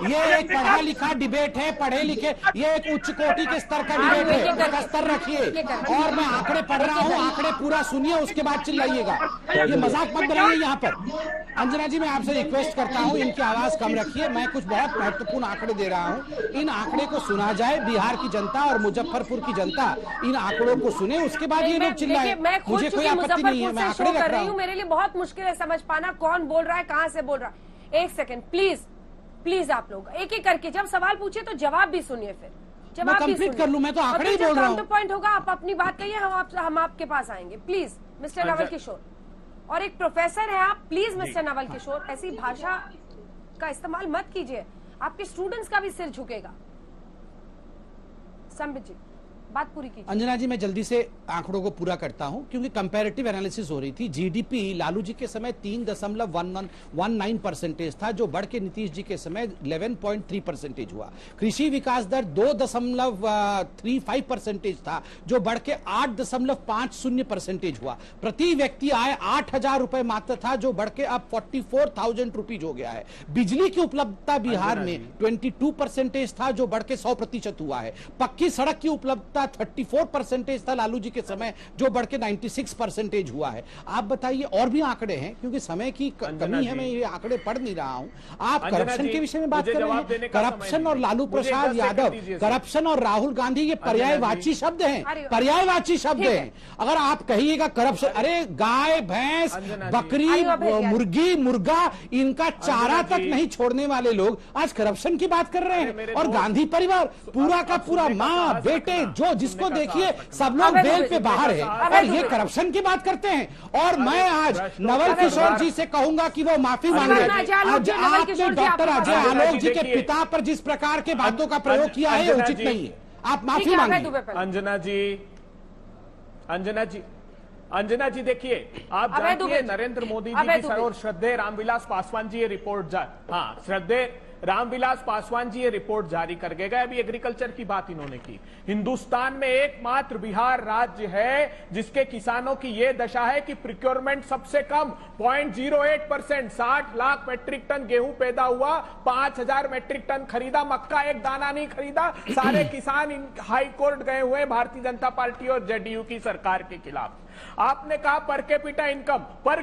ये एक पढ़ा लिखा डिबेट है, पढ़े लिखे, ये एक उच्च कोटि के स्तर का डिबेट है, उसका स्तर रखिए। और मैं आंकड़े पढ़ रहा हूँ, आंकड़े पूरा सुनिए, उसके बाद चिल्लाइएगा। ये मजाक मत बनाइए यहाँ पर। अंजना जी, मैं आपसे रिक्वेस्ट करता हूँ, इनकी आवाज कम रखिए। मैं कुछ बहुत महत्वपूर्ण आंकड़े दे रहा हूँ, इन आंकड़े को सुना जाए। बिहार की जनता और मुजफ्फरपुर की जनता इन आंकड़ों को सुने, उसके बाद ये लोग चिल्लाए। मैं खुद मुझे कोई आपत्ति नहीं है, मैं आंकड़े कर रही हूँ। मेरे लिए बहुत मुश्किल है समझ पाना कौन बोल रहा है, कहाँ से बोल रहा है। एक सेकंड प्लीज, प्लीज आप लोग एक एक करके जब सवाल पूछे तो जवाब भी सुनिए। फिर जवाब भी कंप्लीट कर लूं, मैं तो आंकड़े ही बोल रहा हूँ। पॉइंट होगा, आप अपनी बात कहिए, हम आपके पास आएंगे। प्लीज मिस्टर नवल किशोर, और एक प्रोफेसर है आप, प्लीज मिस्टर नवल किशोर ऐसी भाषा का इस्तेमाल मत कीजिए, आपके स्टूडेंट्स का भी सिर झुकेगा। संबित जी, बात पूरी कीजिए। अंजना जी, मैं जल्दी से आंकड़ों को पूरा करता हूं क्योंकि कंपैरेटिव एनालिसिस हो रही थी। जीडीपी लालू जी के समय 3.19% था, जो बढ़ के नीतीश जी के समय 11.3% हुआ। कृषि विकास दर 2.35% था, जो बढ़ के 8.50% हुआ। प्रति व्यक्ति आय 8,000 रुपए मात्र था, जो बढ़ के अब 44,000 रुपीज हो गया है। बिजली की उपलब्धता बिहार में 22% था, जो बढ़ के 100% हुआ है। पक्की सड़क की उपलब्धता 34% था लालू जी के समय, जो बढ़ के 96% हुआ है। आप बताइए, और भी आंकड़े हैं क्योंकि समय की कमी है, मैं ये आंकड़े पढ़ नहीं रहा हूं। आप करप्शन के विषय में बात कर रहे हैं। करप्शन और लालू प्रसाद यादव, करप्शन और राहुल गांधी, ये पर्यायवाची शब्द हैं, पर्यायवाची शब्द हैं। अगर आप कहिएगा करप्शन, अरे गाय भैंस बकरी मुर्गी मुर्गा, इनका चारा तक नहीं छोड़ने वाले लोग आज करप्शन की बात कर रहे हैं। और गांधी परिवार पूरा का पूरा, माँ बेटे जो जिसको देखिए सब लोग बेल पे बाहर है, और ये करप्शन की बात करते हैं। और मैं आज नवल किशोर जी से कहूंगा कि वो माफी मांगे। आज आपने डॉक्टर अजय आलोक जी के पिता पर जिस प्रकार के बातों का प्रयोग किया है, उचित नहीं है, आप माफी मांगे। अंजना जी देखिए, आप जानती है नरेंद्र मोदी जी की सर और श्रद्धेय रामविलास पासवान जी ये रिपोर्ट श्रद्धेय रामविलास पासवान जी ये रिपोर्ट जारी कर गए। अभी एग्रीकल्चर की बात इन्होंने की। हिंदुस्तान में एकमात्र बिहार राज्य है जिसके किसानों की ये दशा है कि प्रोक्योरमेंट सबसे कम 0.08%, 60 लाख मैट्रिक टन गेहूं पैदा हुआ, 5000 मैट्रिक टन खरीदा, मक्का एक दाना नहीं खरीदा। सारे किसान हाई कोर्ट गए हुए भारतीय जनता पार्टी और जेडीयू की सरकार के खिलाफ। आपने कहा पर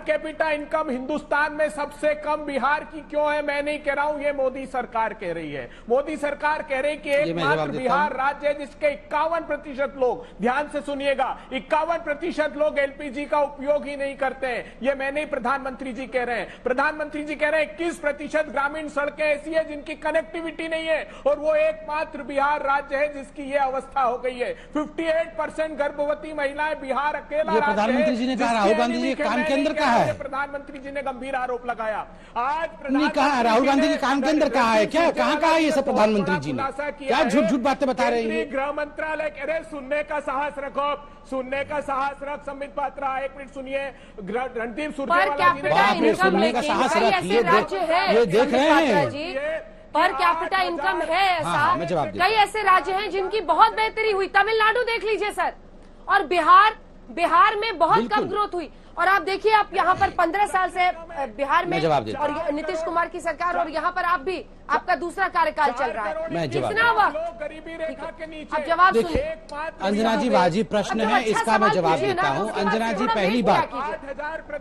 कैपिटा इनकम हिंदुस्तान में सबसे कम बिहार की क्यों है? मैं नहीं कह रहा हूं, ये मोदी सरकार कह रही है। मोदी सरकार कह रही कि एकमात्र बिहार राज्य है जिसके 51% लोग, ध्यान से सुनिएगा, 51% लोग एलपीजी का उपयोग ही नहीं करते हैं। ये मैं नहीं, प्रधानमंत्री जी कह रहे हैं। प्रधानमंत्री जी कह रहे हैं 21% ग्रामीण सड़कें ऐसी है जिनकी कनेक्टिविटी नहीं है, और वो एकमात्र बिहार राज्य है जिसकी ये अवस्था हो गई है। 58% गर्भवती महिलाएं बिहार अकेला। प्रधानमंत्री जी ने कहा राहुल गांधी जी काम के अंदर कहा है। प्रधानमंत्री जी ने गंभीर आरोप लगाया। आज नहीं कहा, राहुल गांधी के काम के अंदर कहा है क्या? कहाँ कहा ये सब प्रधानमंत्री जी ने? क्या झूठ झूठ बातें बता रहे हैं? गृह मंत्रालय कह रहे सुनने का साहस रखो, सुनने का साहस रख। संबित पात्रा एक मिनट सुनिए। रणदीप सुरजेवाला सुनने का साहस रख, ये देख रहे हैं पर कैपिटा इनकम है ऐसा। कई ऐसे राज्य हैं जिनकी बहुत बेहतरी हुई। तमिलनाडु देख लीजिए सर, और बिहार में बहुत कम ग्रोथ हुई। और आप देखिए, आप यहाँ पर 15 साल से बिहार में और नीतीश कुमार की सरकार, और यहाँ पर आप भी, आपका दूसरा कार्यकाल चल रहा है। कितना वक्त गरीबी रेखा के नीचे? आप जवाब सुनिए। अंजना जी वाजिब प्रश्न है, इसका मैं जवाब देता हूँ। अंजना जी पहली बात,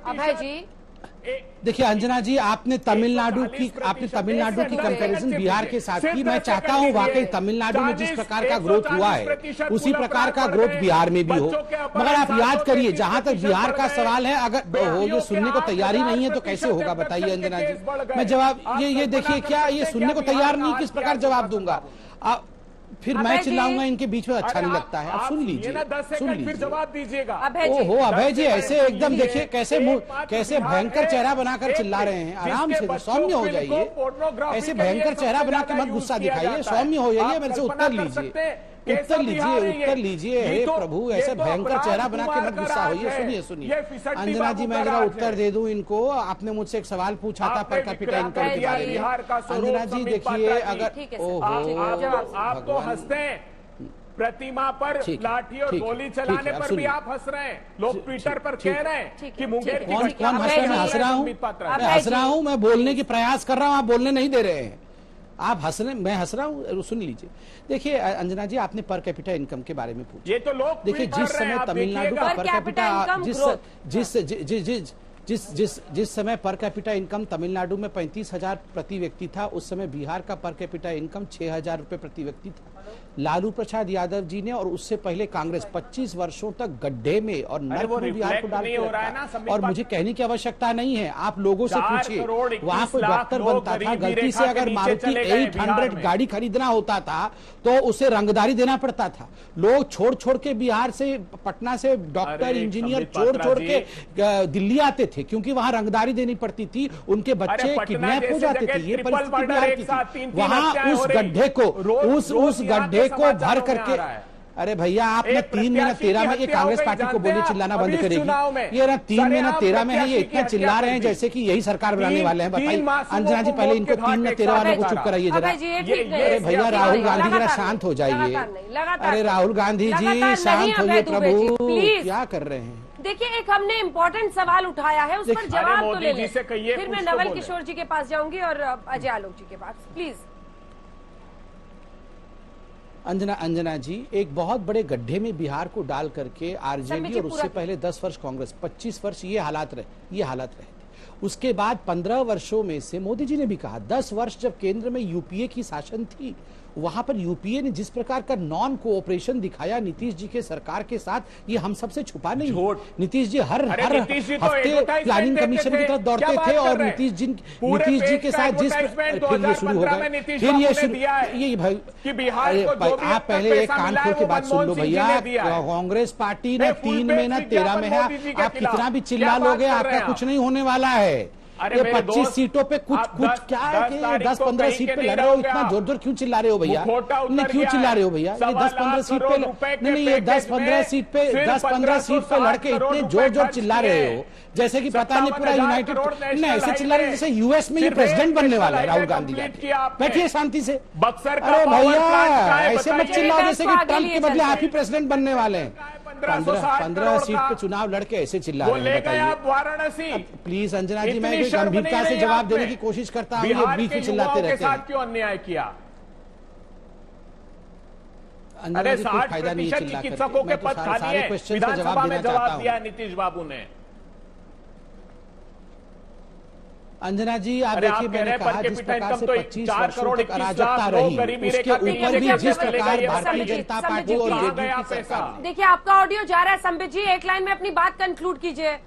अभय जी देखिए अंजना जी, आपने तमिलनाडु की कंपैरिजन बिहार के साथ की। मैं चाहता हूं वाकई तमिलनाडु में जिस प्रकार का ग्रोथ हुआ है उसी प्रकार का ग्रोथ बिहार में भी हो। मगर आप याद करिए, जहां तक बिहार का सवाल है, अगर हो ये सुनने को तैयार ही नहीं है तो कैसे होगा बताइए अंजना जी? मैं जवाब ये देखिए, क्या ये सुनने को तैयार नहीं, किस प्रकार जवाब दूंगा? फिर मैं चिल्लाऊंगा इनके बीच में, अच्छा नहीं लगता है। आप सुन लीजिए, फिर जवाब दीजिएगा। ओहो अभय जी, ऐसे एकदम देखिए कैसे भयंकर चेहरा बनाकर चिल्ला रहे हैं। आराम से सौम्य हो जाइए, ऐसे भयंकर चेहरा बना के मत गुस्सा दिखाइए, सौम्य हो जाइए, मेरे से उत्तर लीजिए। हे प्रभु, ऐसे भयंकर चेहरा बना के मत गुस्सा होइए। सुनिए अंजना जी, मैं जरा उत्तर दे दूं इनको। आपने मुझसे एक सवाल पूछा था पर कैपिटा इनकम के बारे में। अंजना जी देखिए, अगर आप तो हंसते हैं, प्रतिमा पर लाठी और गोली चलाने पर भी आप हंस रहे हैं। लोग ट्विटर पर कह रहे हैं कि मुंगेर कौन हंस रहे हैं? मैं हंस रहा हूँ, मैं बोलने की प्रयास कर रहा हूँ, आप बोलने नहीं दे रहे हैं। आप हंस रहे, मैं हंस रहा हूँ, सुन लीजिए। देखिए अंजना जी, आपने पर कैपिटा इनकम के बारे में पूछा। ये तो लोग देखिए, जिस समय तमिलनाडु का पर कैपिटा जिस समय पर कैपिटा इनकम तमिलनाडु में 35,000 प्रति व्यक्ति था, उस समय बिहार का पर कैपिटा इनकम 6,000 रुपए प्रति व्यक्ति था। लालू प्रसाद यादव जी ने और उससे पहले कांग्रेस 25 वर्षों तक गड्ढे में और नर्क में बिहार को डाल के रखा। और मुझे कहने की आवश्यकता नहीं है, आप लोगों से पूछिए, वहां कोई डॉक्टर बनता था, गलती से अगर मारुति 800 गाड़ी खरीदना होता था तो उसे रंगदारी देना पड़ता था। लोग छोड़ के बिहार से, पटना से डॉक्टर इंजीनियर छोड़ के दिल्ली आते थे, क्योंकि वहां रंगदारी देनी पड़ती थी, उनके बच्चे किडनैप हो जाते थे। ये परिस्थिति बिहार की थी। वहां उस गड्ढे को भर करके, अरे भैया आपने 3 में ना 13 में, ये कांग्रेस पार्टी को बोलिए चिल्लाना बंद करेगी। ये ना 3 में ना 13 में है, ये इतना चिल्ला रहे हैं जैसे कि यही सरकार बनाने वाले हैं। बताइए अंजना जी, पहले इनको 3 में 13 वालों को चुप कराइए जरा। अरे भैया राहुल गांधी जरा शांत हो जाइए। अरे राहुल गांधी जी शांत होइए प्रभु, क्या कर रहे हैं? देखिए, एक हमने इम्पोर्टेंट सवाल उठाया है, उस पर जवाब तो ले लें। फिर मैं नवल किशोर जी के पास जाऊंगी और अजय आलोक जी के पास, प्लीज। अंजना जी, एक बहुत बड़े गड्ढे में बिहार को डाल करके आरजेडी और उससे पहले 10 वर्ष कांग्रेस, 25 वर्ष ये हालात रहे। उसके बाद 15 वर्षों में से मोदी जी ने भी कहा, 10 वर्ष जब केंद्र में यूपीए की शासन थी, वहां पर यूपीए ने जिस प्रकार का नॉन कोऑपरेशन दिखाया नीतीश जी के सरकार के साथ, ये हम सबसे छुपा नहीं। नीतीश जी हर हफ्ते प्लानिंग कमीशन की तरफ दौड़ते थे, और नीतीश जी के साथ जिस फिर ये शुरू हो गया, फिर ये भाई आप पहले एक कान खोल के बात सुन लो भैया। कांग्रेस पार्टी ने 3 में ना 13 में है, आप कितना भी चिल्ला लोगे आपका कुछ नहीं होने वाला है। अरे ये मेरे 25 दोस्त, सीटों पे कुछ क्या है कि 10-15 सीट पे लड़ रहे हो, इतना जोर जोर क्यों चिल्ला रहे हो भैया? नहीं क्यों चिल्ला रहे हो भैया? ये 10-15 सीट पे नहीं, ये 10-15 सीट पे 10-15 सीट पे लड़के इतने जोर जोर चिल्ला रहे हो जैसे कि पता नहीं पूरा यूनाइटेड, नहीं ऐसे चिल्ला रहे जैसे यूएस में ये प्रेसिडेंट बनने वाला है राहुल गांधी। बैठिए शांति से। अरे भैया ऐसे मत चिल्लाओ जैसे कि ट्रंप के बदले आप ही प्रेसिडेंट बनने वाले हैं। 15 सीट पे चुनाव लड़के ऐसे चिल्ला रहे हैं, बताइए। वाराणसी प्लीज अंजना जी, मैं गंभीरता से जवाब देने की कोशिश करता हूँ, ये बीच में चिल्लाते रहते हैं। क्यों अन्याय किया? अंजना जी, कोई फायदा नहीं है चिल्ला करके। चिकित्सकों के पद खाली है, विधानसभा में जवाब दिया नीतीश बाबू ने। अंजना जी आप देखिए, मैंने कहा जिस प्रकार से 25 वर्षों तक अराजकता रही, उसके ऊपर भी जिस प्रकार भारतीय जनता पार्टी और जेडीयू की सरकार। देखिए आपका ऑडियो जा रहा है संबित जी, एक लाइन में अपनी बात कंक्लूड कीजिए।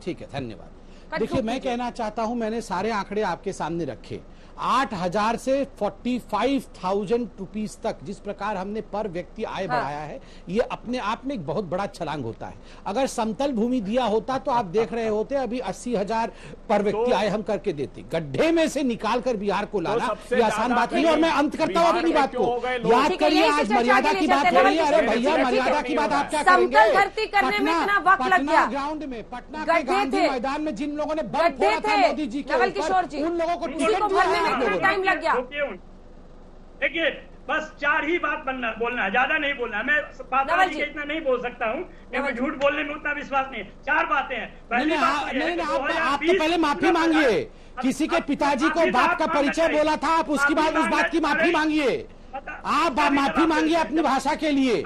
ठीक है, धन्यवाद। देखिए मैं कहना चाहता हूं, मैंने सारे आंकड़े आपके सामने रखे। 8,000 से 45,000 रुपीस तक जिस प्रकार हमने पर व्यक्ति आय बढ़ाया है, ये अपने आप में एक बहुत बड़ा छलांग होता है। अगर समतल भूमि दिया होता तो आप देख रहे होते अभी 80,000 पर व्यक्ति आय हम करके देते। गड्ढे में से निकाल कर बिहार को लाना ये आसान बात नहीं। और मैं अंत करता हूं अपनी बात को, याद करिए आज मर्यादा की बात हो रही है। अरे भैया मर्यादा की बात आप क्या करेंगे? पटना ग्राउंड में, पटना के गांधी मैदान में जिन लोगों ने बम फोड़ा था मोदी जी के ऊपर, उन लोगों को टिकट दिया टाइम लग गया। देखिए बस 4 ही बात बोलना है, ज्यादा नहीं बोलना है। मैं पाताली के इतना नहीं बोल सकता हूँ, क्योंकि झूठ बोलने में उतना विश्वास नहीं है। 4 बातें हैं। पहली बात आप तो पहले माफी मांगिए। किसी के पिताजी को बाप का परिचय बोला था, आप उसके बाद उस बात की माफी मांगिए। आप माफी मांगिए अपनी भाषा के लिए।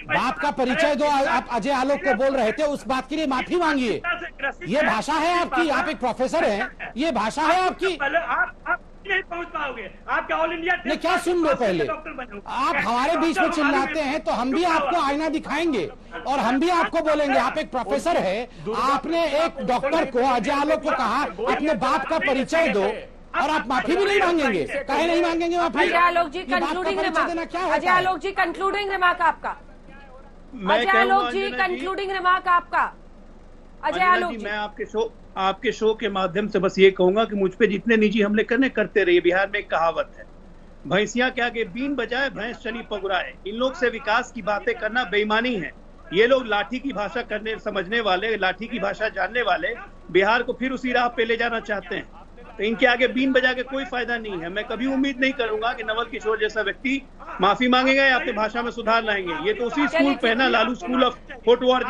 बाप का परिचय दो, आप अजय आलोक को बोल रहे थे, उस बात के लिए माफी मांगिए। ये भाषा है आपकी, आप एक प्रोफेसर हैं, ये भाषा है आपकी। आप नहीं पहुंच पाओगे, आपका ऑल इंडिया नहीं क्या सुन लो पहले, आप हमारे बीच में चिल्लाते हैं तो हम भी आपको आईना दिखाएंगे और हम भी आपको बोलेंगे। आप एक प्रोफेसर है, आपने एक डॉक्टर को, अजय आलोक को कहा अपने बाप का परिचय दो और आप माफी भी नहीं मांगेंगे। कहे नहीं मांगेंगे माफी? अजय आलोक जी कंक्लूडिंग रिमार्क, अजय आलोक जी कंक्लूडिंग रिमार्क आपका। अजय आलोक जी कंक्लूडिंग रिमार्क आपका। अजय आलोक जी, मैं आपके शो के माध्यम से बस ये कहूंगा कि मुझ पे जितने निजी हमले करते रहिए। बिहार में एक कहावत है, भैंसिया क्या के बीन बजाए भैंस चली पगुराए। इन लोग से विकास की बातें करना बेईमानी है। ये लोग लाठी की भाषा समझने वाले, लाठी की भाषा जानने वाले बिहार को फिर उसी राह पे ले जाना चाहते हैं। तो इनके आगे बीन बजा के कोई फायदा नहीं है। मैं कभी उम्मीद नहीं करूंगा कि नवल किशोर जैसा व्यक्ति माफी मांगेगा या अपनी भाषा में सुधार लाएंगे। ये तो उसी स्कूल पहना लालू स्कूल ऑफ फुटवॉर